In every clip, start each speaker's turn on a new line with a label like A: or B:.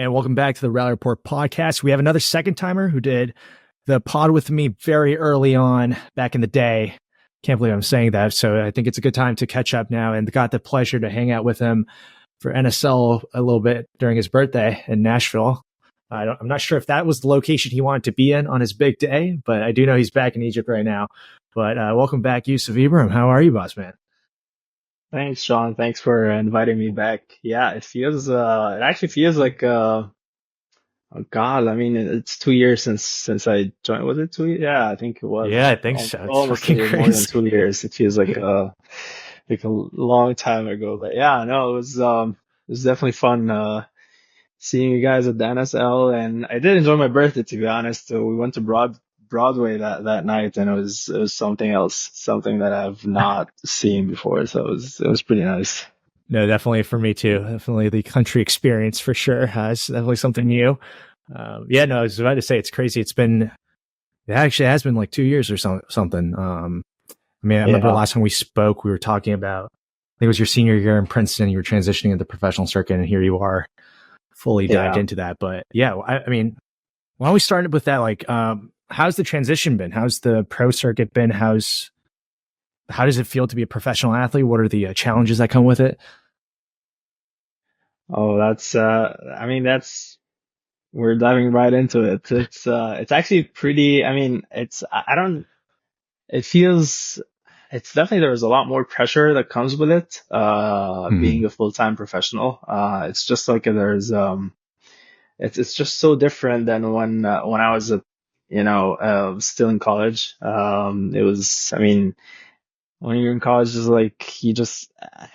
A: and welcome back to the Rally Report podcast. We have another second timer who did the pod with me very early on back in the day. Can't believe I'm saying that. So I think it's a good time to catch up now, and got the pleasure to hang out with him for NSL a little bit during his birthday in Nashville. I'm not sure if that was the location he wanted to be in on his big day, but I do know he's back in Egypt right now. But welcome back, Youssef Ibrahim. How are you, boss man?
B: Thanks, Sean. Thanks for inviting me back. Yeah, it actually feels like, oh God, I mean, it's 2 years since I joined. Was it 2 years? Yeah, I think it was.
A: Yeah, I think so. It's
B: Almost
A: fucking
B: more than
A: crazy.
B: 2 years. It feels like a long time ago. But yeah, no, it was definitely fun, seeing you guys at the NSL, and I did enjoy my birthday, to be honest. So we went to Broadway that night, and it was something else, something that I've not seen before. So it was pretty nice.
A: No, definitely for me too. Definitely the country experience for sure. It's definitely something new. Yeah, no, I was about to say it's crazy. It actually has been like 2 years or something. I remember the last time we spoke, we were talking about, I think it was your senior year in Princeton. You were transitioning into the professional circuit, and here you are fully dived into that. But yeah, I mean, why don't we start with that? Like, how's the transition been? How's the pro circuit been? How does it feel to be a professional athlete? What are the challenges that come with it?
B: Oh, we're diving right into it. It's actually pretty, I mean, I don't, it feels, it's definitely, there's a lot more pressure that comes with it, being a full-time professional. It's just like it's just so different than when I was, still in college. I mean, when you're in college, just like you just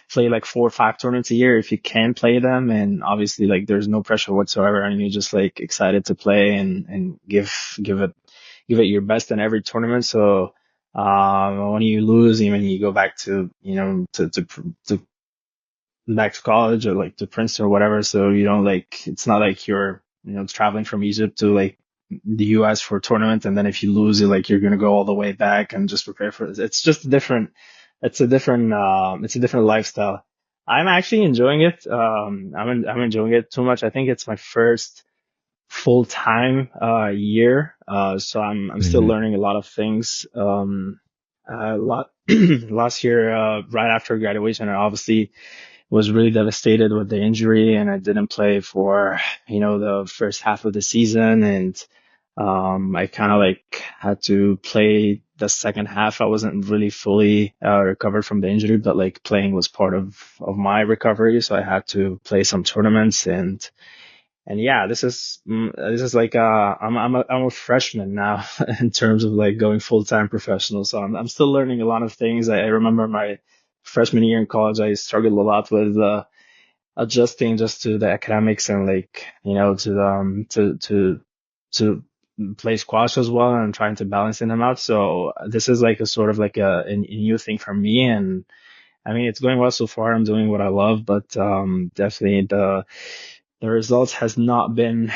B: play like 4 or 5 tournaments a year if you can play them, and obviously like there's no pressure whatsoever, and you're just like excited to play and give it your best in every tournament. So when you lose, even you go back to to back to college or like to Princeton or whatever, so you don't like, it's not like you're traveling from Egypt to like the US for a tournament, and then if you lose it, like you're gonna go all the way back and just prepare for it. It's just it's a different lifestyle. I'm actually enjoying it. I'm enjoying it too much. I think it's my first full time year. So I'm still learning a lot of things. A lot last year, right after graduation, I obviously was really devastated with the injury, and I didn't play for the first half of the season, and I kind of like had to play the second half. I wasn't really fully recovered from the injury, but like playing was part of my recovery. So I had to play some tournaments, and yeah, this is like I'm a freshman now in terms of like going full-time professional. So I'm still learning a lot of things. I remember my freshman year in college, I struggled a lot with adjusting just to the academics, and like to play squash as well, and trying to balance them out. So this is like a sort of like a new thing for me, and I mean it's going well so far. I'm doing what I love, but definitely the results has not been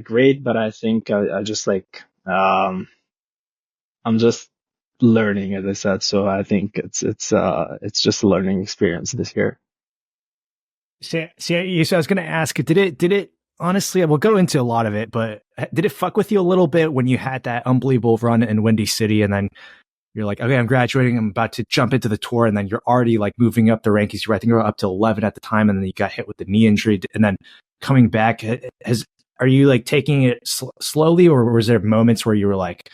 B: great. But I think I just like I'm just learning, as I said. So I think it's just a learning experience this year.
A: So I was going to ask, did it honestly, we'll go into a lot of it, but did it fuck with you a little bit when you had that unbelievable run in Windy City, and then you're like, okay, I'm graduating, I'm about to jump into the tour, and then you're already like moving up the rankings. I think you were up to 11 at the time, and then you got hit with the knee injury, and then coming back, are you like taking it slowly, or was there moments where you were like,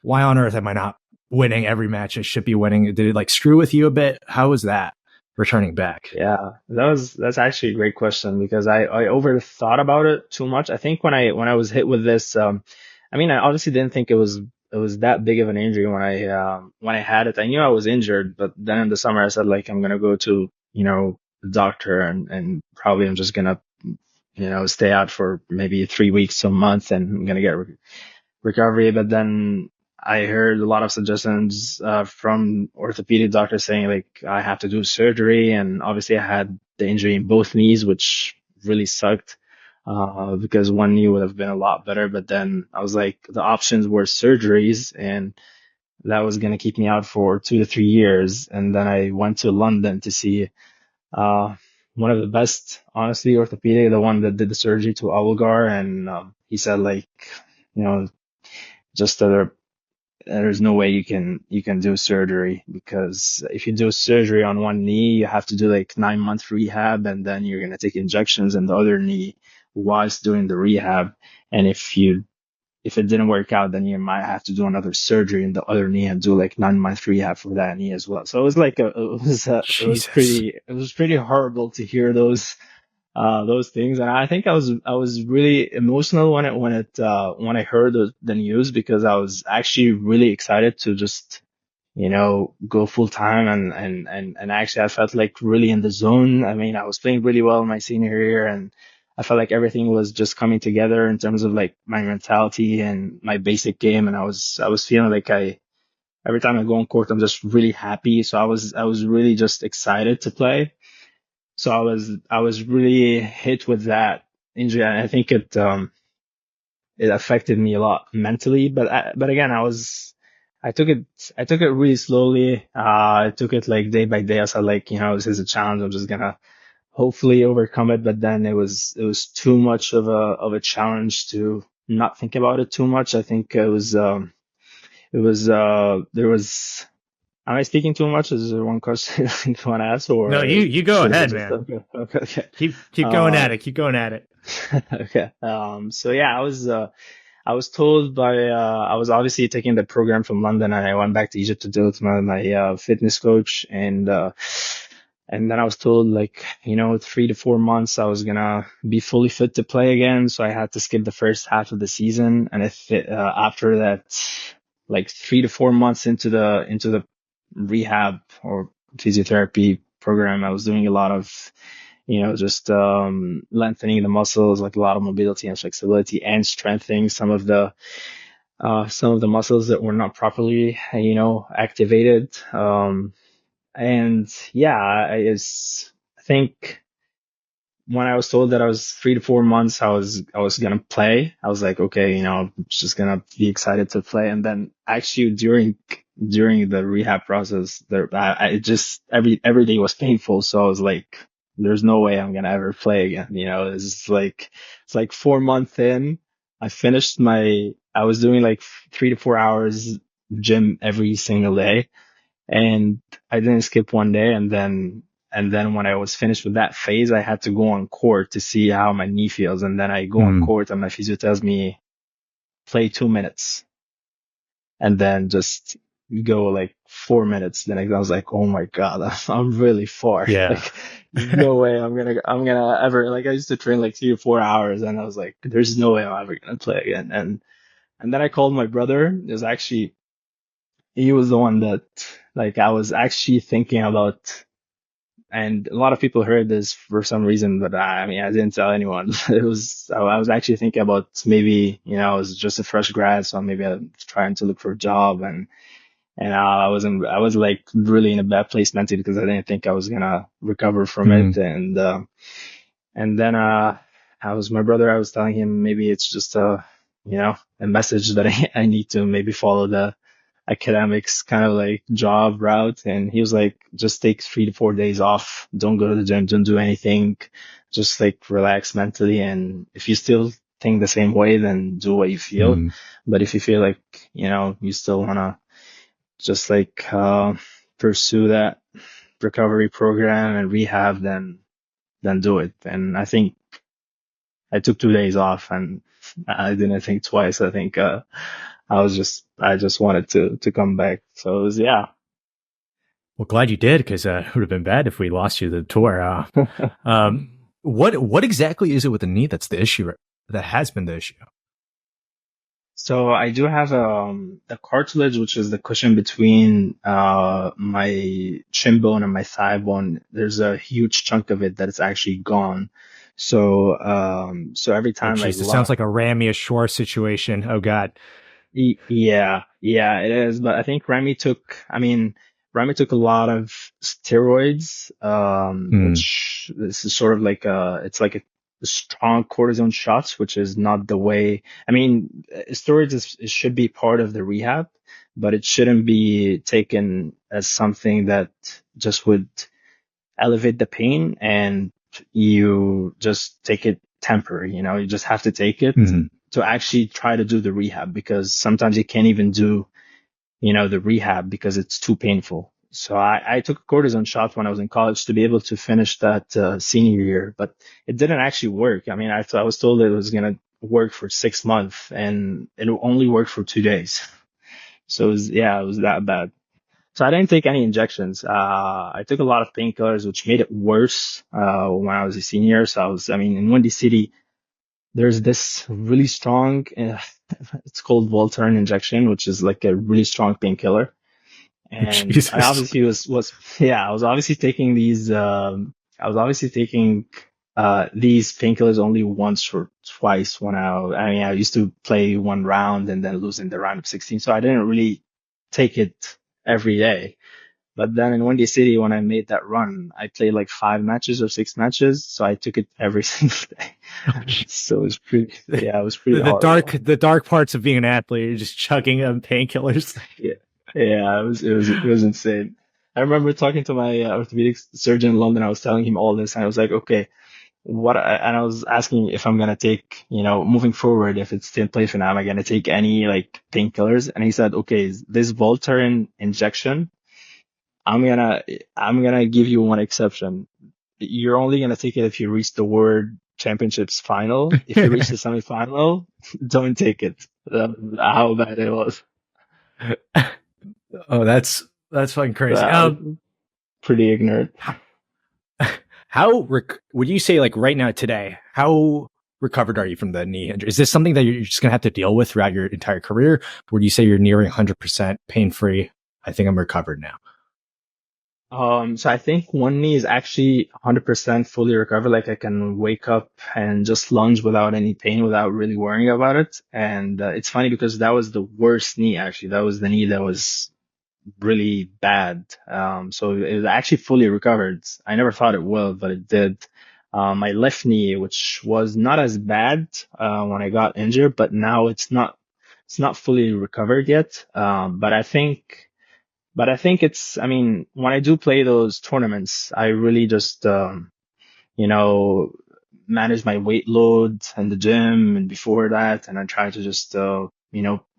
A: why on earth am I not winning every match I should be winning? Did it like screw with you a bit? How was that returning back?
B: Yeah, that's actually a great question, because I overthought about it too much. I think when I was hit with this, I mean, I obviously didn't think it was that big of an injury when I had it. I knew I was injured, but then in the summer I said like I'm gonna go to the doctor, and probably I'm just gonna stay out for maybe 3 weeks to a month, and I'm gonna get recovery. But then I heard a lot of suggestions from orthopedic doctors saying like I have to do surgery, and obviously I had the injury in both knees, which really sucked because one knee would have been a lot better. But then I was like, the options were surgeries, and that was going to keep me out for 2 to 3 years. And then I went to London to see one of the best, honestly, orthopedic, the one that did the surgery to Algar, and he said like, you know, just that there's no way you can do surgery, because if you do surgery on one knee, you have to do like 9 month rehab, and then you're gonna take injections in the other knee whilst doing the rehab. And if it didn't work out, then you might have to do another surgery in the other knee and do like 9 month rehab for that knee as well. So it was like
A: Jesus.
B: it was pretty horrible to hear those things. And I think I was really emotional when I heard the news, because I was actually really excited to just, go full time, and actually I felt like really in the zone. I mean, I was playing really well in my senior year, and I felt like everything was just coming together in terms of like my mentality and my basic game. And I was feeling like every time I go on court, I'm just really happy. So I was really just excited to play. So I was really hit with that injury, and I think it affected me a lot mentally. But again, I took I took it really slowly. I took it like day by day. I said like, this is a challenge. I'm just gonna hopefully overcome it. But then it was too much of a challenge to not think about it too much. I think there was. Am I speaking too much? Is there one question you want to ask,
A: No,
B: or
A: you go
B: should I
A: ahead,
B: just
A: man.
B: okay?
A: Keep going at it. Keep going at it.
B: Okay. So yeah, I was told by, I was obviously taking the program from London, and I went back to Egypt to do it with my fitness coach. And then I was told like, 3 to 4 months I was gonna be fully fit to play again. So I had to skip the first half of the season. And after that, like 3 to 4 months into the rehab or physiotherapy program, I was doing a lot of, just lengthening the muscles, like a lot of mobility and flexibility, and strengthening some of the muscles that were not properly, activated. And yeah, I think when I was told that I was 3 to 4 months, I was gonna play. I was like, okay, I'm just gonna be excited to play. And then actually during the rehab process, it just every day was painful. So I was like, there's no way I'm gonna ever play again. It's like 4 months in, I was doing like 3 to 4 hours gym every single day, and I didn't skip one day. And then when I was finished with that phase, I had to go on court to see how my knee feels. And then I go on court, and my physio tells me, play 2 minutes, and then just go like 4 minutes. Then I was like, oh my God, I'm really far.
A: Yeah.
B: Like, there's no way I'm gonna ever, like, I used to train like 3 to 4 hours, and I was like, there's no way I'm ever gonna play again. And then I called my brother. He was the one that, like, I was actually thinking about. And a lot of people heard this for some reason, but I mean, I didn't tell anyone. I was actually thinking about maybe, I was just a fresh grad, so maybe I'm trying to look for a job. And I was like really in a bad place mentally, because I didn't think I was gonna recover from it. And then, my brother, I was telling him maybe it's just a message that I need to maybe follow the academics kind of like job route. And he was like, just take 3 to 4 days off. Don't go to the gym. Don't do anything. Just like relax mentally. And if you still think the same way, then do what you feel. But if you feel like, you still want to just like, pursue that recovery program and rehab, then do it. And I think I took 2 days off, and I didn't think twice. I think, I just wanted to come back. So it was, yeah.
A: Well, glad you did, because it would have been bad if we lost you to the tour. What exactly is it with the knee that's the issue? That has been the issue.
B: So I do have the cartilage, which is the cushion between my shin bone and my thigh bone. There's a huge chunk of it that is actually gone. So so every
A: Oh,
B: time, like,
A: jeez, it sounds like a Rami Ashore situation. Oh God.
B: Yeah, yeah, it is. But I think Rami took a lot of steroids, which this is sort of like it's like a strong cortisone shots, which is not the way. I mean, steroids it should be part of the rehab, but it shouldn't be taken as something that just would elevate the pain and you just take it temporary. You just have to take it
A: Hmm.
B: to actually try to do the rehab, because sometimes you can't even do, the rehab because it's too painful. So I took a cortisone shot when I was in college to be able to finish that senior year, but it didn't actually work. I mean, I was told it was going to work for 6 months, and it only worked for 2 days. So it was that bad. So I didn't take any injections. I took a lot of painkillers, which made it worse when I was a senior. So I mean, in Windy City, there's this really strong, it's called Voltaren injection, which is like a really strong painkiller. And I
A: Jesus.
B: obviously yeah, I was obviously taking these painkillers only once or twice I mean, I used to play one round and then lose in the round of 16. So I didn't really take it every day. But then in Windy City, when I made that run, I played like 5 matches or 6 matches. So I took it every single day. So it was pretty horrible.
A: The dark parts of being an athlete, you're just chugging painkillers.
B: Yeah. Yeah, it was insane. I remember talking to my orthopedic surgeon in London. I was telling him all this, and I was like, okay, and I was asking if I'm gonna take, moving forward, if it's still play for now, am I gonna take any like painkillers? And he said, okay, this Voltaren injection, I'm gonna give you one exception. You're only gonna take it if you reach the World Championships final. If you reach the semifinal, don't take it. How bad it was.
A: Oh, that's fucking crazy.
B: Pretty ignorant.
A: Would you say, like, right now today, how recovered are you from the knee injury? Is this something that you're just gonna have to deal with throughout your entire career? Or do you say you're nearing 100% pain free? I think I'm recovered now.
B: So I think one knee is actually 100% fully recovered. Like, I can wake up and just lunge without any pain, without really worrying about it. And it's funny because that was the worst knee, actually. That was the knee that was really bad. So it was actually fully recovered. I never thought it would, but it did. My left knee, which was not as bad when I got injured, but now it's not fully recovered yet. But I think I mean, when I do play those tournaments, I really just, you know, manage my weight load in the gym and before that. And I try to just,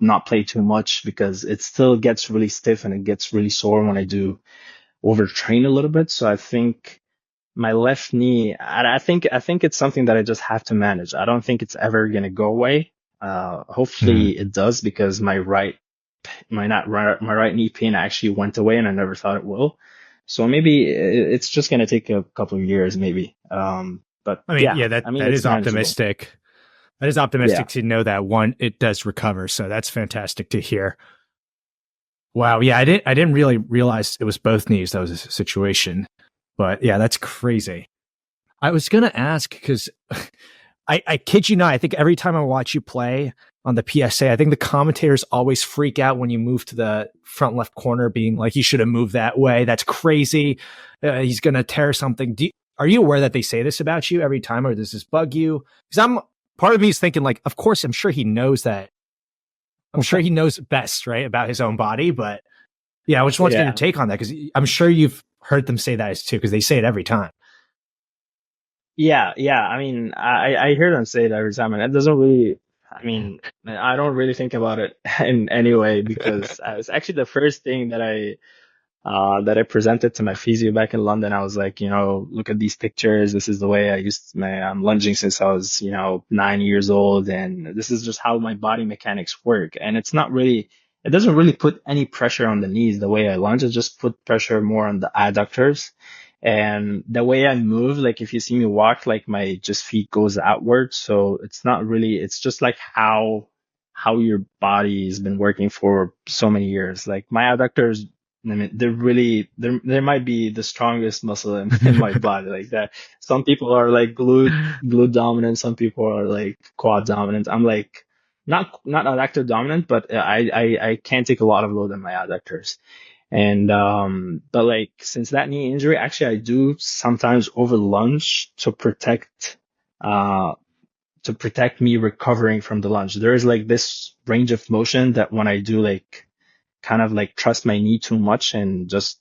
B: not play too much because it still gets really stiff and it gets really sore when I do overtrain a little bit. So I think my left knee, I think it's something that I just have to manage. I don't think it's ever going to go away. Hopefully it does, because my right knee pain actually went away and I never thought it will. So maybe it's just going to take a couple of years, maybe. But
A: I mean,
B: yeah,
A: yeah,
B: I mean,
A: that
B: it's
A: is
B: manageable.
A: optimistic. That is
B: Yeah.
A: optimistic to know that it does recover. So that's fantastic to hear. Wow. Yeah. I didn't really realize it was both knees. That was a situation, but yeah, that's crazy. I was going to ask because I kid you not, I think every time I watch you play on the PSA, I think the commentators always freak out when you move to the front left corner, being like, you should have moved that way. That's crazy. He's going to tear something. Are you aware that they say this about you every time, or does this bug you? Because part of me is thinking, like, of course, I'm sure he knows that. I'm sure he knows best, right, about his own body. But yeah, I just want to get your
B: Yeah.
A: take on that, because I'm sure you've heard them say that too, because they say it every time.
B: Yeah. Yeah. I mean, I hear them say it every time, and it doesn't really, I mean, I don't really think about it in any way, because it's actually the first thing that I presented to my physio back in London. I was like, look at these pictures. This is the way I'm lunging since I was, 9 years old. And this is just how my body mechanics work. And it doesn't really put any pressure on the knees the way I lunge. It just put pressure more on the adductors. And the way I move, like if you see me walk, like my just feet goes outward. So it's just like how your body has been working for so many years. Like my adductors, I mean, they might be the strongest muscle in my body, like that. Some people are like glute dominant. Some people are like quad dominant. I'm like not adductor dominant, but I can take a lot of load on my adductors. And, but like since that knee injury, actually I do sometimes over lunge uh, to protect me recovering from the lunge. There is like this range of motion that when I do like kind of like trust my knee too much and just,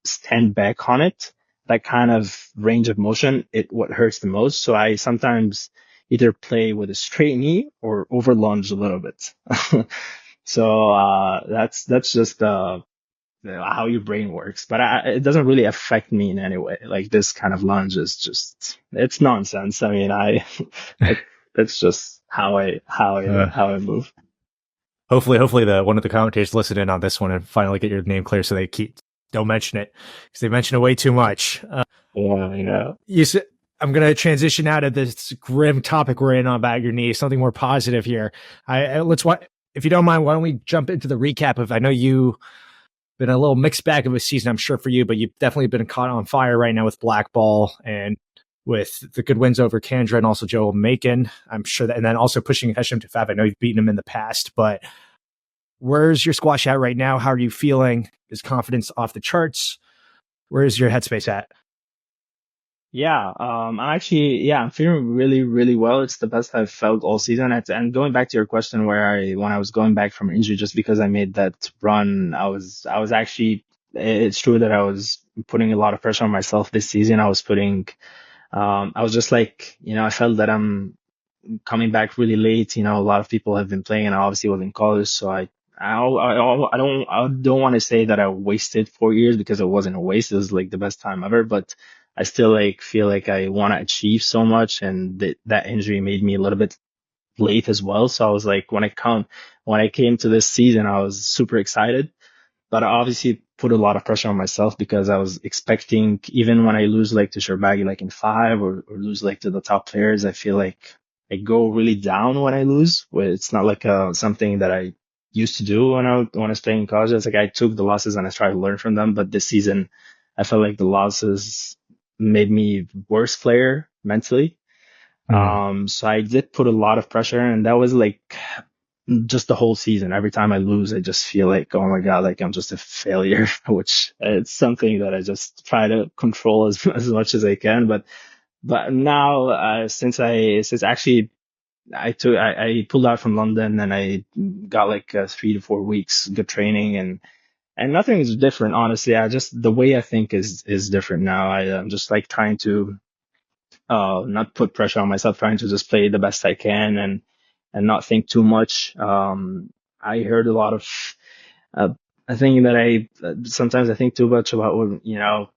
B: stand back on it, that kind of range of motion, what hurts the most. So I sometimes either play with a straight knee or over lunge a little bit. So that's just how your brain works. But it doesn't really affect me in any way. Like this kind of lunge is just it's nonsense. I mean, that's just how I move.
A: Hopefully the one of the commentators listen in on this one and finally get your name clear so they don't mention it because they mention it way too much.
B: Yeah, I know.
A: I'm going to transition out of this grim topic we're in about your knee, something more positive here. If you don't mind, why don't we jump into the recap of, I know you been a little mixed bag of a season, I'm sure for you, but you've definitely been caught on fire right now with Blackball and with the good wins over Kandra and also Joel Makin. I'm sure that, and then also pushing Hesham to Fab. I know you've beaten him in the past, but where's your squash at right now? How are you feeling? Is confidence off the charts? Where's your headspace at?
B: Yeah, I'm feeling really, really well. It's the best I've felt all season. And going back to your question when I was going back from injury, just because I made that run, I was actually, it's true that I was putting a lot of pressure on myself this season. I was just like, I felt that I'm coming back really late. A lot of people have been playing and I obviously was in college. So I don't want to say that I wasted 4 years because it wasn't a waste. It was like the best time ever, but I still like feel like I want to achieve so much. And that injury made me a little bit late as well. So I was like, when I came to this season, I was super excited, but I obviously put a lot of pressure on myself because I was expecting, even when I lose like to Shorbagy, like in 5 or lose like to the top players, I feel like I go really down when I lose. Where it's not like something that I used to do when I was playing in college. It's like I took the losses and I tried to learn from them. But this season, I felt like the losses made me worse player mentally. So I did put a lot of pressure, and that was like just the whole season. Every time I lose, I just feel like, oh my God, like I'm just a failure, which it's something that I just try to control as much as I can. But now, since actually I pulled out from London and I got like 3 to 4 weeks good training and nothing is different, honestly. The way I think is different now. I'm just like trying to, not put pressure on myself, trying to just play the best I can and not think too much. I heard a lot of, uh, I think that sometimes I think too much about what,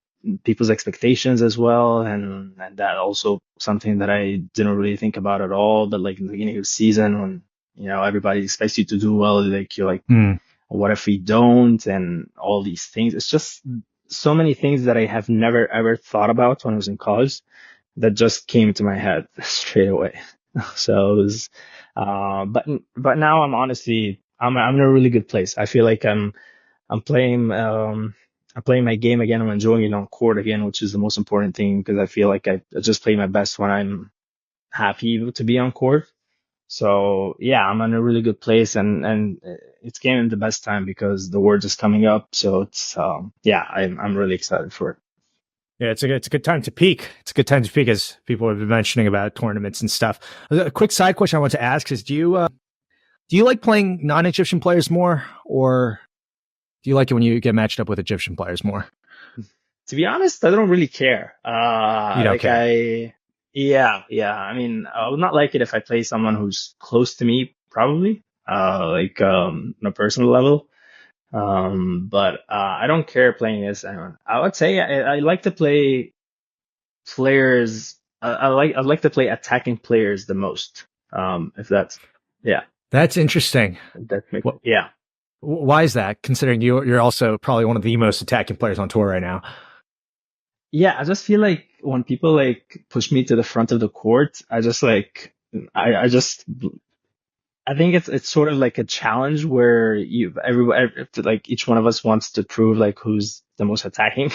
B: people's expectations as well. And that also something that I didn't really think about at all. But like in the beginning of the season when, everybody expects you to do well, like you're like, what if we don't? And all these things. It's just so many things that I have never ever thought about when I was in college that just came to my head straight away. So it was, but now I'm in a really good place. I feel like I'm playing, I'm playing my game again. I'm enjoying it on court again, which is the most important thing because I feel like I just play my best when I'm happy to be on court. So yeah, I'm in a really good place and it's getting the best time because the Worlds is coming up. So it's, yeah, I'm really excited for it.
A: Yeah, it's a good time to peak. It's a good time to peak, as people have been mentioning about tournaments and stuff. A quick side question I want to ask is: do you like playing non-Egyptian players more, or do you like it when you get matched up with Egyptian players more?
B: To be honest, I don't really care.
A: You don't
B: Like
A: care.
B: yeah. I mean, I would not like it if I play someone who's close to me, probably, on a personal level. But I don't care playing this anyone. I would say I like to play players. I like to play attacking players the most. If that's, yeah,
A: That's interesting.
B: that makes, yeah.
A: Why is that? Considering you're also probably one of the most attacking players on tour right now.
B: Yeah, I just feel like when people like push me to the front of the court, I just I think it's sort of like a challenge where like each one of us wants to prove like who's the most attacking.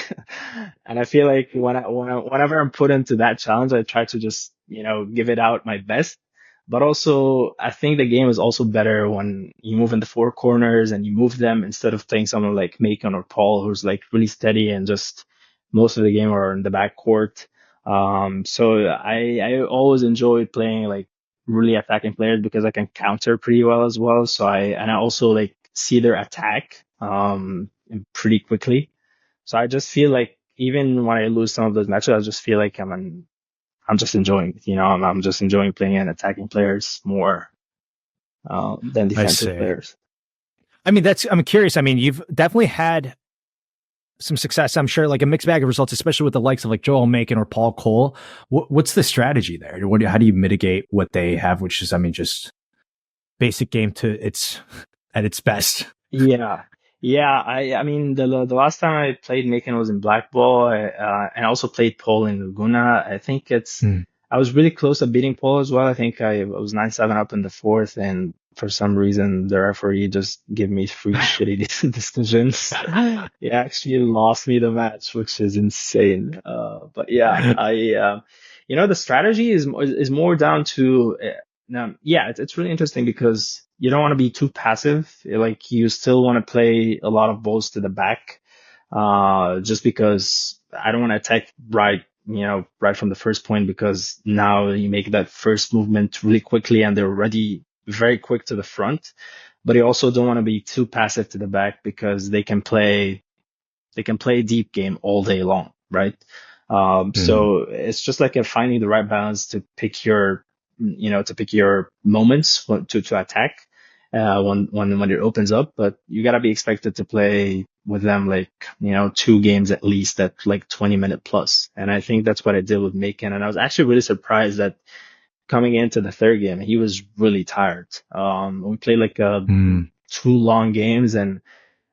B: And I feel like whenever I'm put into that challenge, I try to just, give it out my best. But also, I think the game is also better when you move in the 4 corners and you move them instead of playing someone like Makin or Paul, who's like really steady and just most of the game are in the back court. So I always enjoyed playing like really attacking players because I can counter pretty well as well. So I also like see their attack pretty quickly. So I just feel like even when I lose some of those matches, I just feel like I'm just enjoying it. I'm just enjoying playing and attacking players more than
A: I
B: defensive
A: see.
B: players.
A: I mean, I'm curious. I mean, you've definitely had some success, I'm sure, like a mixed bag of results, especially with the likes of like Joel Makin or Coll. What's the strategy there? How do you mitigate what they have, which is, I mean, just basic game at its best?
B: Yeah. Yeah, I mean the last time I played Makin was in Black Ball, and I also played Paul in Laguna. I think I was really close at beating Paul as well. I think I was 9-7 up in the fourth, and for some reason the referee just gave me three shitty decisions. He actually lost me the match, which is insane. But yeah, the strategy is more down to yeah, it's really interesting because you don't want to be too passive. Like you still want to play a lot of balls to the back, just because I don't want to attack right from the first point, because now you make that first movement really quickly and they're already very quick to the front. But you also don't want to be too passive to the back because they can play deep game all day long, right? So it's just like finding the right balance to pick your moments to attack when it opens up. But you gotta be expected to play with them like 2 games at least at like 20-minute plus. And I think that's what I did with Makin. And I was actually really surprised that coming into the third game, he was really tired. We played like 2 long games, and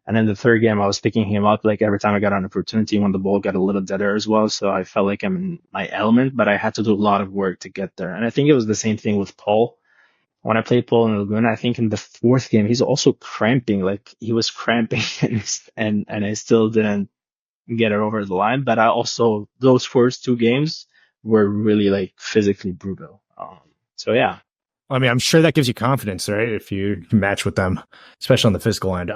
B: then the third game, I was picking him up like every time I got an opportunity when the ball got a little deader as well. So I felt like I'm in my element, but I had to do a lot of work to get there. And I think it was the same thing with Paul. When I played Paul in Laguna, I think in the fourth game, he's also cramping. Like he was cramping and I still didn't get it over the line. But those first 2 games were really like physically brutal. So yeah.
A: I mean, I'm sure that gives you confidence, right? If you can match with them, especially on the physical end.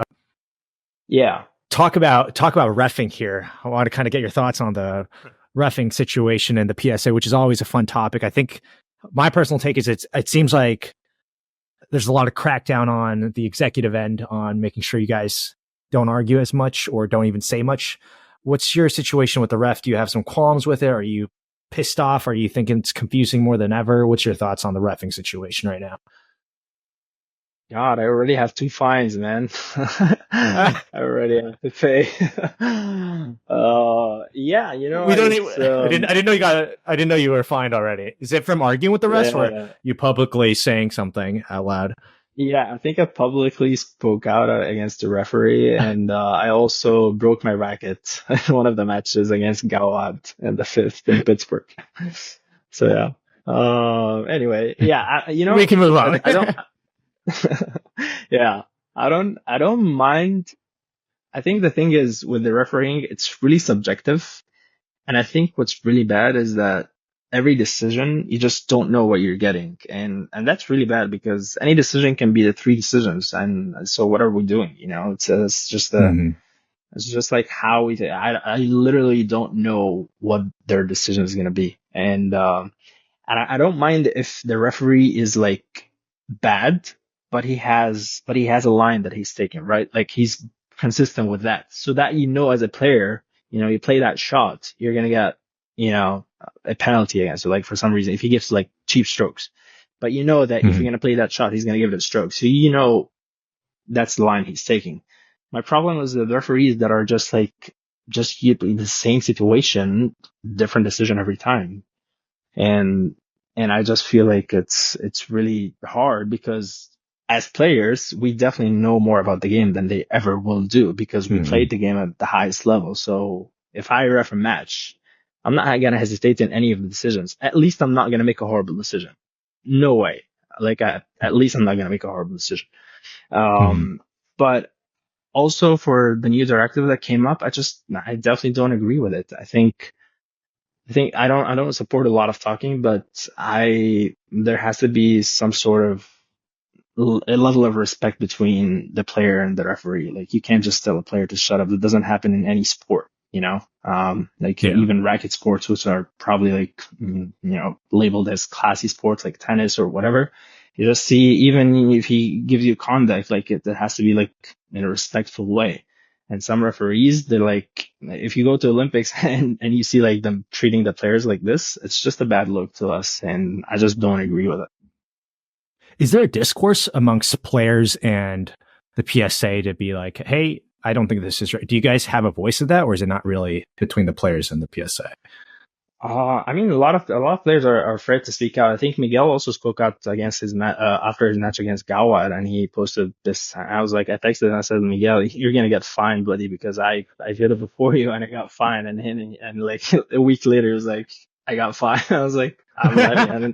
B: Yeah.
A: Talk about reffing here. I want to kind of get your thoughts on the reffing situation and the PSA, which is always a fun topic. I think my personal take is it seems like there's a lot of crackdown on the executive end on making sure you guys don't argue as much or don't even say much. What's your situation with the ref? Do you have some qualms with it? Are you pissed off? Are you thinking it's confusing more than ever? What's your thoughts on the reffing situation right now?
B: God, I already have 2 fines, man. I already have to pay. Yeah,
A: We don't. I didn't know you got. I didn't know you were fined already. Is it from arguing with the rest, or you publicly saying something out loud?
B: Yeah, I think I publicly spoke out against the referee, and I also broke my racket in one of the matches against Gawad in the fifth in Pittsburgh. So yeah. Anyway, yeah,
A: we can move on.
B: I don't. Yeah, I don't mind. I think the thing is with the refereeing, it's really subjective. And I think what's really bad is that every decision, you just don't know what you're getting. And that's really bad because any decision can be the 3 decisions. And so what are we doing? It's just it's just like how I literally don't know what their decision is going to be. And I don't mind if the referee is like bad, but he has a line that he's taking, right? Like he's consistent with that, so that as a player, you play that shot, you're gonna get a penalty against it. Like for some reason, if he gives like cheap strokes, but that if you're gonna play that shot, he's gonna give it a stroke. So that's the line he's taking. My problem is the referees that are just in the same situation, different decision every time. And I just feel like it's really hard because as players, we definitely know more about the game than they ever will do because we played the game at the highest level. So if I ref a match, I'm not going to hesitate in any of the decisions. At least I'm not going to make a horrible decision. No way. At least I'm not going to make a horrible decision. But also for the new directive that came up, I definitely don't agree with it. I think I don't support a lot of talking, but there has to be some sort of a level of respect between the player and the referee. Like you can't just tell a player to shut up. That doesn't happen in any sport, even racket sports, which are probably labeled as classy sports like tennis or whatever. You just see, even if he gives you conduct, like it has to be like in a respectful way. And some referees, they're like, if you go to Olympics and you see like them treating the players like this, it's just a bad look to us. And I just don't agree with it.
A: Is there a discourse amongst players and the PSA to be like, hey, I don't think this is right? Do you guys have a voice of that, or is it not really between the players and the PSA?
B: I mean, a lot of players are afraid to speak out. I think Miguel also spoke out against after his match against Gawad, and he posted this. I was like, I texted and I said, Miguel, you're gonna get fined, buddy, because I did it before you and I got fined. And like a week later, it was like I got fined. I was like, I'm ready.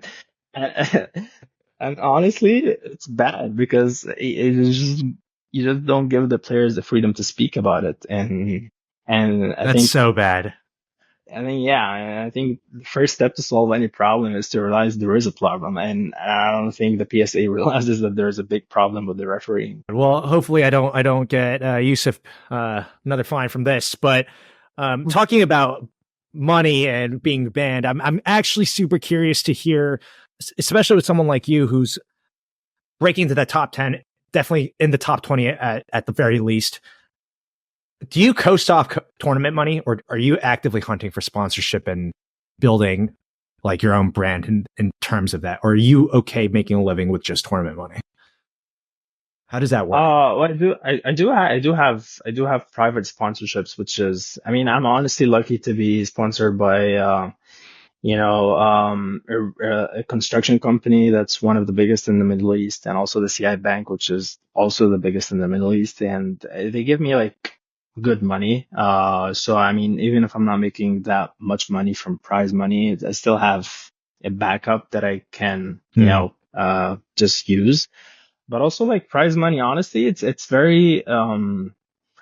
B: And honestly, it's bad because it is just you just don't give the players the freedom to speak about it, and I
A: That's
B: think.
A: so bad.
B: Yeah, I think the first step to solve any problem is to realize there is a problem. And I don't think the PSA realizes that there's a big problem with the refereeing.
A: Well, hopefully I don't get Youssef another fine from this. But talking about money and being banned, I'm actually super curious to hear, especially with someone like you who's breaking into the top 10, definitely in the top 20 at the very least. Do you coast off tournament money, or are you actively hunting for sponsorship and building like your own brand in terms of that? Or are you okay making a living with just tournament money? How does that work?
B: Well, I do have private sponsorships, which is, I mean, I'm honestly lucky to be sponsored by, a construction company that's one of the biggest in the Middle East, and also the CI Bank, which is also the biggest in the Middle East, and they give me like good money. So I mean, even if I'm not making that much money from prize money, I still have a backup that I can, just use. But also like prize money, honestly, it's very, and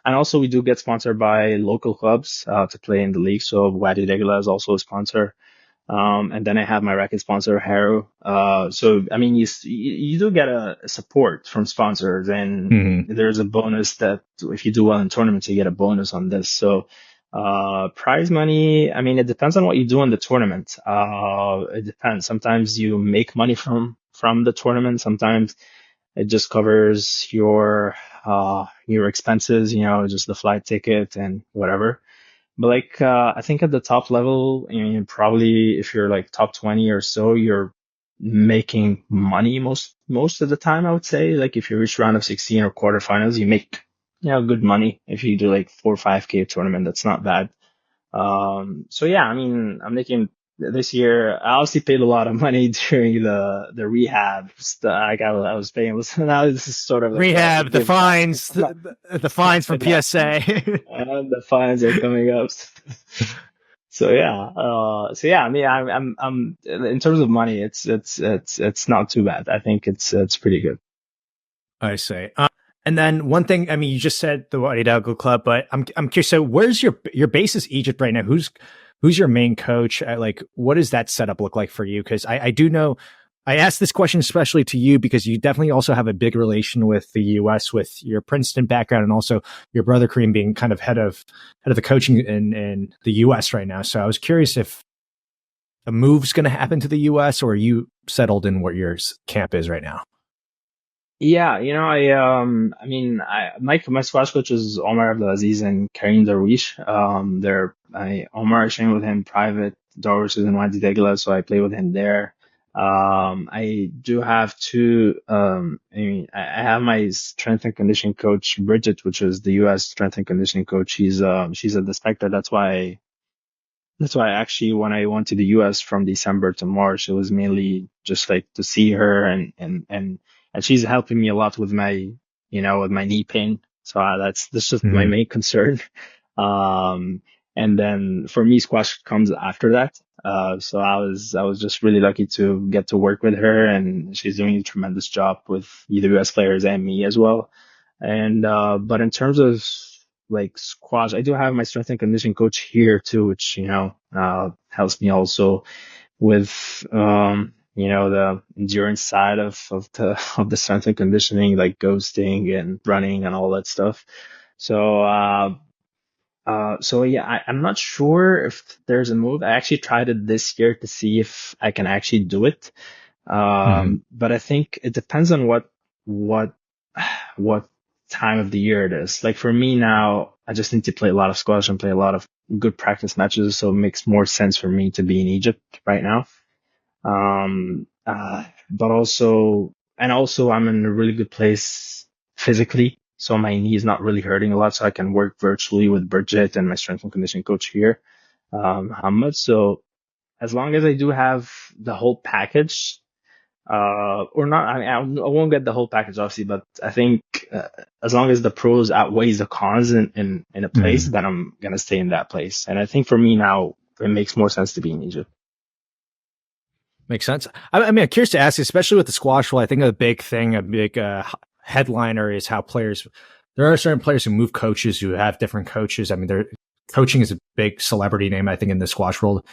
B: also we do get sponsored by local clubs, to play in the league. So Wadi Degla is also a sponsor. And then I have my racket sponsor, Haru. So, I mean, you do get a support from sponsors, and there's a bonus that if you do well in tournaments, you get a bonus on this. So, prize money, I mean, it depends on what you do in the tournament. It depends. Sometimes you make money from the tournament. Sometimes it just covers your expenses, just the flight ticket and whatever. But like, I think at the top level, probably if you're like top 20 or so, you're making money most of the time, I would say. Like if you reach round of 16 or quarterfinals, you make, good money. If you do like 4 or 5K tournament, that's not bad. So yeah, I mean, I'm making this year. I obviously paid a lot of money during the rehab. Like I was paying. Now this is sort of like
A: Rehab, the fines, the fines from PSA.
B: The fines are coming up. So yeah. I mean, I'm in terms of money, it's not too bad. I think it's pretty good.
A: I say. And then one thing, I mean, you just said the Wadi Hidalgo club, but I'm curious. So where's your base is Egypt right now? Who's your main coach? Like, what does that setup look like for you? Because I do know, I asked this question especially to you because you definitely also have a big relation with the U.S. with your Princeton background, and also your brother Kareem being kind of head of the coaching in the U.S. right now. So I was curious if a move's going to happen to the U.S. or are you settled in what your camp is right now?
B: Yeah, I mean, my squash coach is Omar Abdulaziz and Karim Darwish. Omar, I train with him private. Darwish is in Wadi Degla, so I play with him there. I do have I have my strength and conditioning coach, Bridget, which is the U.S. strength and conditioning coach. She's at the Spectre. That's why actually when I went to the US from December to March, it was mainly just like to see her and she's helping me a lot with my knee pain. So that's just my main concern. And then for me, squash comes after that. So I was just really lucky to get to work with her, and she's doing a tremendous job with the US players and me as well. And, but in terms of like squash, I do have my strength and conditioning coach here too, which, helps me also with, the endurance side of the strength and conditioning, like ghosting and running and all that stuff. So, so yeah, I'm not sure if there's a move. I actually tried it this year to see if I can actually do it. But I think it depends on what time of the year it is. Like for me now, I just need to play a lot of squash and play a lot of good practice matches. So it makes more sense for me to be in Egypt right now. But also, and also I'm in a really good place physically. So my knee is not really hurting a lot. So I can work virtually with Bridget and my strength and conditioning coach here, Hamad. So as long as I do have the whole package, or not, I won't get the whole package obviously, but I think as long as the pros outweighs the cons in a place, then I'm gonna stay in that place. And I think for me now, it makes more sense to be in Egypt.
A: Makes sense. I mean, I'm curious to ask, especially with the squash rule, I think a big headliner is how there are certain players who move coaches, who have different coaches. I mean, coaching is a big celebrity name, I think, in the squash world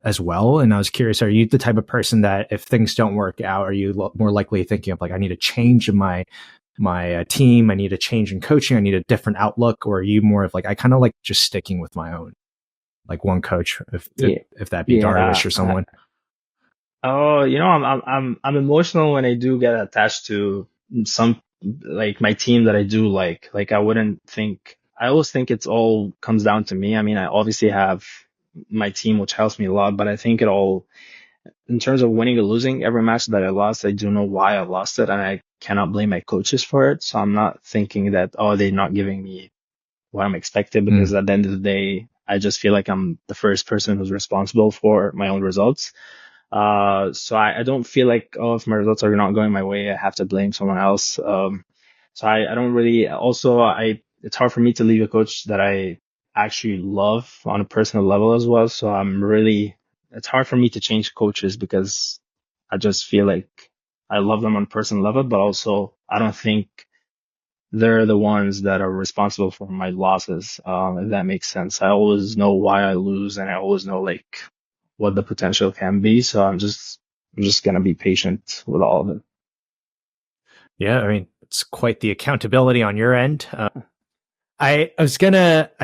A: as well. And I was curious, are you the type of person that if things don't work out, are you more likely thinking of like, I need a change in my team, I need a change in coaching, I need a different outlook? Or are you more of like, I kind of like just sticking with my own, like one coach, if that be Darvish or someone?
B: Oh, I'm emotional when I do get attached to some, like my team that I do like. Like I always think it's all comes down to me. I mean, I obviously have my team, which helps me a lot, but I think it all, in terms of winning or losing, every match that I lost, I do know why I lost it, and I cannot blame my coaches for it. So I'm not thinking that, oh, they're not giving me what I'm expected, because at the end of the day, I just feel like I'm the first person who's responsible for my own results. So I don't feel like, oh, if my results are not going my way, I have to blame someone else. So I don't really, also, it's hard for me to leave a coach that I actually love on a personal level as well. So it's hard for me to change coaches because I just feel like I love them on a personal level, but also I don't think they're the ones that are responsible for my losses. If that makes sense. I always know why I lose, and I always know like what the potential can be. So I'm just gonna be patient with all of it.
A: Yeah, I mean, it's quite the accountability on your end. I'd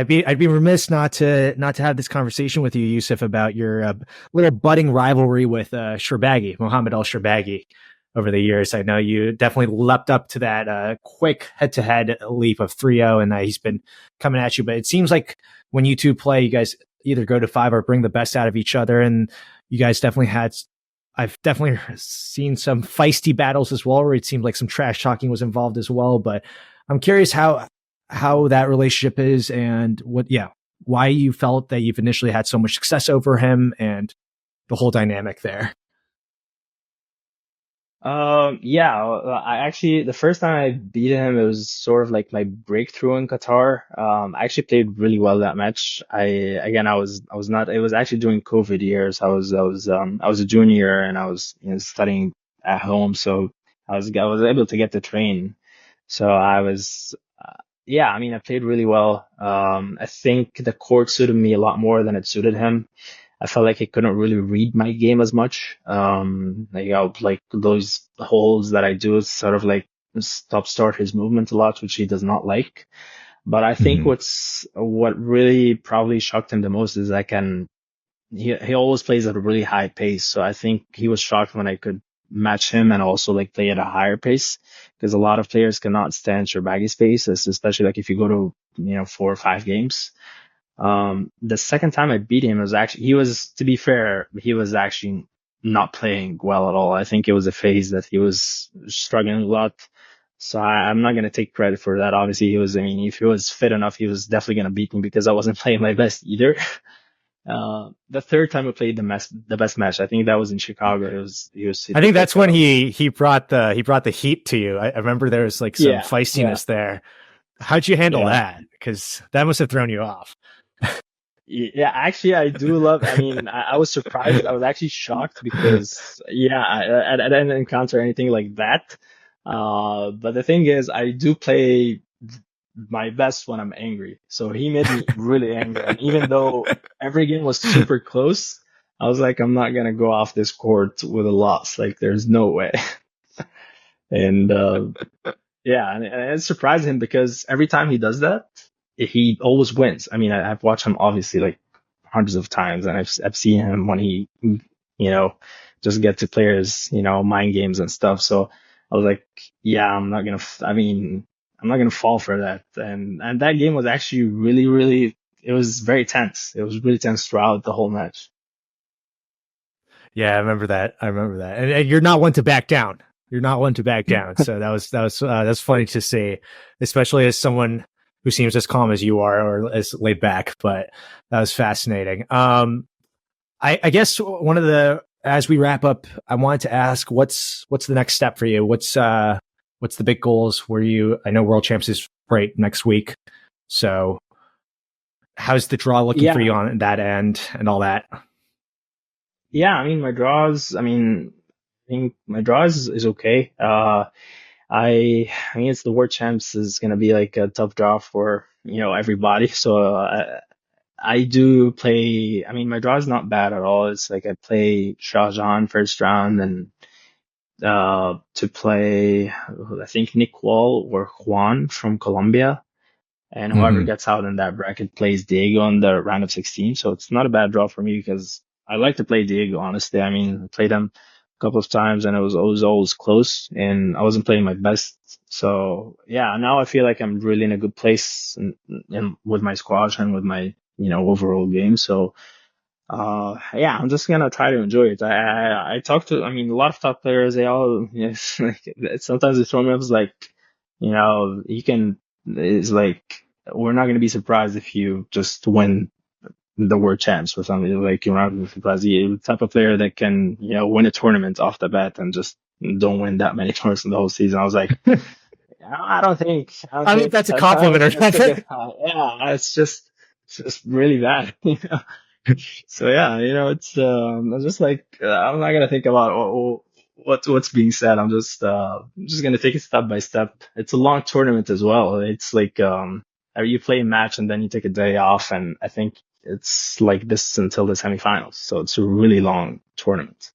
A: be remiss not to have this conversation with you, Youssef, about your little budding rivalry with Shorbagy, Mohamed EL Shorbagy. Over the years, I know you definitely leapt up to that quick head-to-head leap of 3-0, and he's been coming at you. But it seems like when you two play, you guys either go to 5 or bring the best out of each other, and you guys I've definitely seen some feisty battles as well, where it seemed like some trash talking was involved as well. But I'm curious how that relationship is, and why you felt that you've initially had so much success over him, and the whole dynamic there.
B: I actually, the first time I beat him, it was sort of like my breakthrough in Qatar. I actually played really well that match. I was not, it was actually during COVID years. I was a junior, and I was, studying at home. So I was able to get to train. So I mean, I played really well. I think the court suited me a lot more than it suited him. I felt like he couldn't really read my game as much. Like those holds that I do, sort of like start his movement a lot, which he does not like. But I think what really probably shocked him the most is he always plays at a really high pace. So I think he was shocked when I could match him and also like play at a higher pace, because a lot of players cannot stand Shorbagy's pace, especially like if you go to, 4 or 5 games. The second time I beat him, to be fair, he was actually not playing well at all. I think it was a phase that he was struggling a lot. So I'm not going to take credit for that. Obviously, if he was fit enough, he was definitely going to beat me, because I wasn't playing my best either. The third time we played the best match, I think that was in Chicago.
A: I think that's when he brought the heat to you. I remember there was like some feistiness there. How'd you handle that? Because that must have thrown you off.
B: Yeah, actually, I do love. I mean, I was surprised. I was actually shocked because, I didn't encounter anything like that. But the thing is, I do play my best when I'm angry. So he made me really angry. And even though every game was super close, I was like, I'm not gonna go off this court with a loss. Like, there's no way. And and it surprised him, because every time he does that, he always wins. I mean, I've watched him obviously like hundreds of times, and I've seen him when he, just get to players, mind games and stuff. So I was like, I'm not gonna fall for that. And that game was actually really, really, it was very tense. It was really tense throughout the whole match.
A: Yeah, I remember that. And you're not one to back down. You're not one to back down. So that's funny to see, especially as someone who seems as calm as you are or as laid back. But that was fascinating. I guess one of the, as we wrap up, I wanted to ask what's the next step for you? What's the big goals? I know World Champs is right next week. So how's the draw looking for you on that end and all that?
B: Yeah, I mean, I think my draws is okay. I mean, it's the World Champs is gonna be like a tough draw for, everybody. So, I do play, I mean, my draw is not bad at all. It's like I play Shahjahan first round and, to play, I think Nick Wall or Juan from Colombia. And whoever gets out in that bracket plays Diego in the round of 16. So it's not a bad draw for me because I like to play Diego, honestly. I mean, I played him a couple of times and it was always close and I wasn't playing my best. So yeah, now I feel like I'm really in a good place and with my squash and with my, overall game. So, yeah, I'm just gonna try to enjoy it. I talk to, I mean, a lot of top players, they all, like, sometimes they throw me up as like, you can, it's like, we're not gonna be surprised if you just win the world champs or something. Like, you're not gonna be surprised. You're the type of player that can, win a tournament off the bat and just don't win that many tournaments in the whole season. I was like,
A: I mean, that's a compliment, or something.
B: Yeah, it's just really bad. So yeah, I'm just like, I'm not gonna think about what's being said. I'm just gonna take it step by step. It's a long tournament as well. It's like, you play a match and then you take a day off, and I think it's like this until the semifinals. So it's a really long tournament.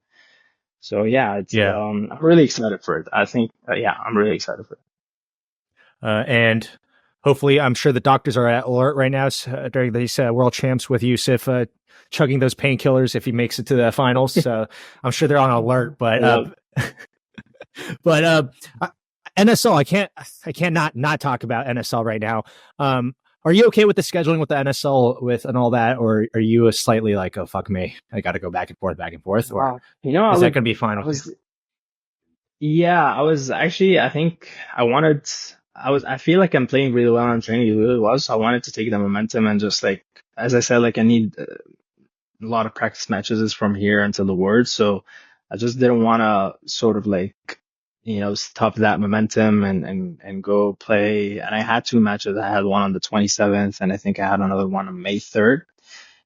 B: So yeah, I'm really excited for it. I think, yeah, I'm really excited for it.
A: And hopefully, I'm sure the doctors are at alert right now during these World Champs with Youssef chugging those painkillers if he makes it to the finals. So I'm sure they're on alert. But but NSL, I can't not talk about NSL right now. Are you okay with the scheduling with the NSL and all that, or are you slightly like, oh fuck me, I got to go back and forth, or is that going to be fine?
B: Yeah, I was actually, I feel like I'm playing really well and training really well. So I wanted to take the momentum and just like, as I said, like I need a lot of practice matches from here until the Worlds. So I just didn't want to sort of like, stop that momentum and go play. And I had two matches. I had one on the 27th and I think I had another one on May 3rd.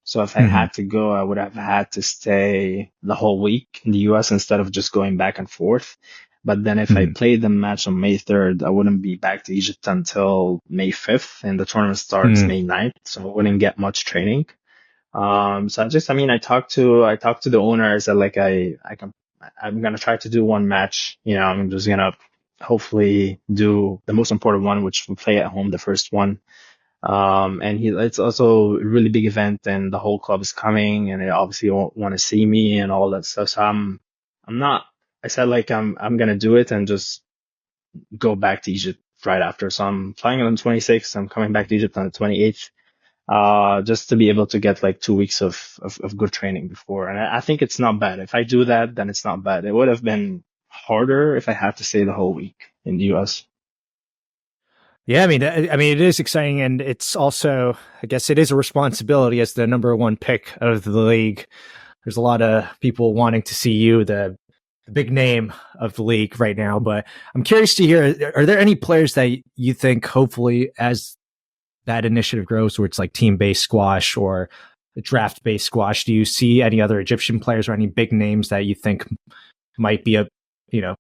B: So if I had to go, I would have had to stay the whole week in the US instead of just going back and forth. But then if I played the match on May 3rd, I wouldn't be back to Egypt until May 5th and the tournament starts May 9th. So I wouldn't get much training. So I talked to the owner. I said like, I'm going to try to do one match. I'm just going to hopefully do the most important one, which we play at home, the first one. And it's also a really big event and the whole club is coming and they obviously want to see me and all that stuff. So I said like, I'm going to do it and just go back to Egypt right after. So I'm flying on the 26th. I'm coming back to Egypt on the 28th, just to be able to get like 2 weeks of good training before. And I think it's not bad. If I do that, then it's not bad. It would have been harder if I had to stay the whole week in the US.
A: Yeah, I mean, it is exciting, and it's also, I guess, it is a responsibility as the number one pick of the league. There's a lot of people wanting to see you, the big name of the league right now. But I'm curious to hear: are there any players that you think, hopefully, as that initiative grows, where it's like team-based squash or draft-based squash, do you see any other Egyptian players or any big names that you think might be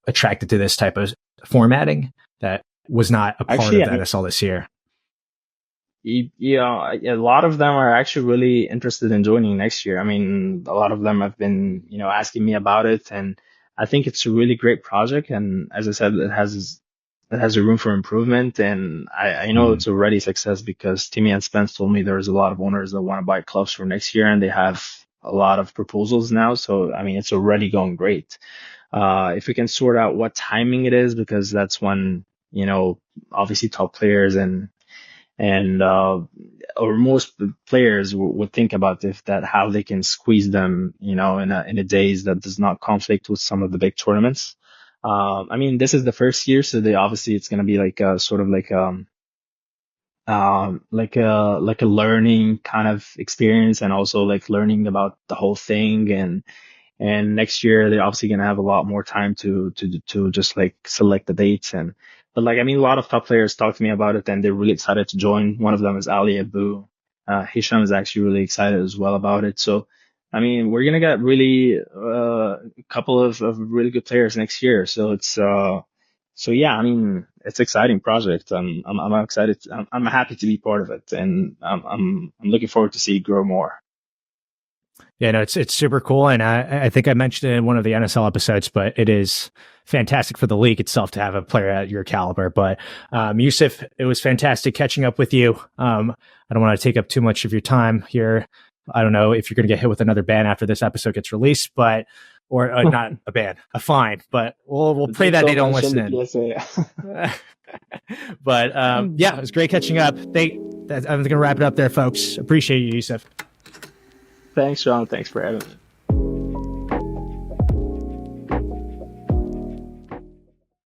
A: attracted to this type of formatting that was not a part of the NSL this year?
B: Yeah, a lot of them are actually really interested in joining next year. I mean, a lot of them have been, asking me about it, and I think it's a really great project. And as I said, it has a room for improvement. And I know it's already a success because Timmy and Spence told me there's a lot of owners that want to buy clubs for next year, and they have a lot of proposals now. So I mean, it's already going great. If we can sort out what timing it is, because that's when obviously top players and or most players would think about if that how they can squeeze them, in a days that does not conflict with some of the big tournaments. I mean, this is the first year, so obviously it's going to be like a sort of like a learning kind of experience, and also like learning about the whole thing. And next year they're obviously gonna have a lot more time to just like select the dates. But like, I mean, a lot of top players talk to me about it and they're really excited to join. One of them is Ali Abu. Hisham is actually really excited as well about it. So I mean, we're gonna get really a couple of really good players next year. So so yeah, I mean, it's an exciting project. I'm excited. I'm happy to be part of it, and I'm looking forward to see it grow more.
A: Yeah, no, it's super cool, and I think I mentioned it in one of the NSL episodes, but it is fantastic for the league itself to have a player at your caliber. But Youssef, it was fantastic catching up with you. I don't want to take up too much of your time here. I don't know if you're going to get hit with another ban after this episode gets released, but or not a ban, a fine. But we'll pray that they don't listen in. But yeah, it was great catching up. I'm going to wrap it up there, folks. Appreciate you, Youssef.
B: Thanks, Sean. Thanks for having me.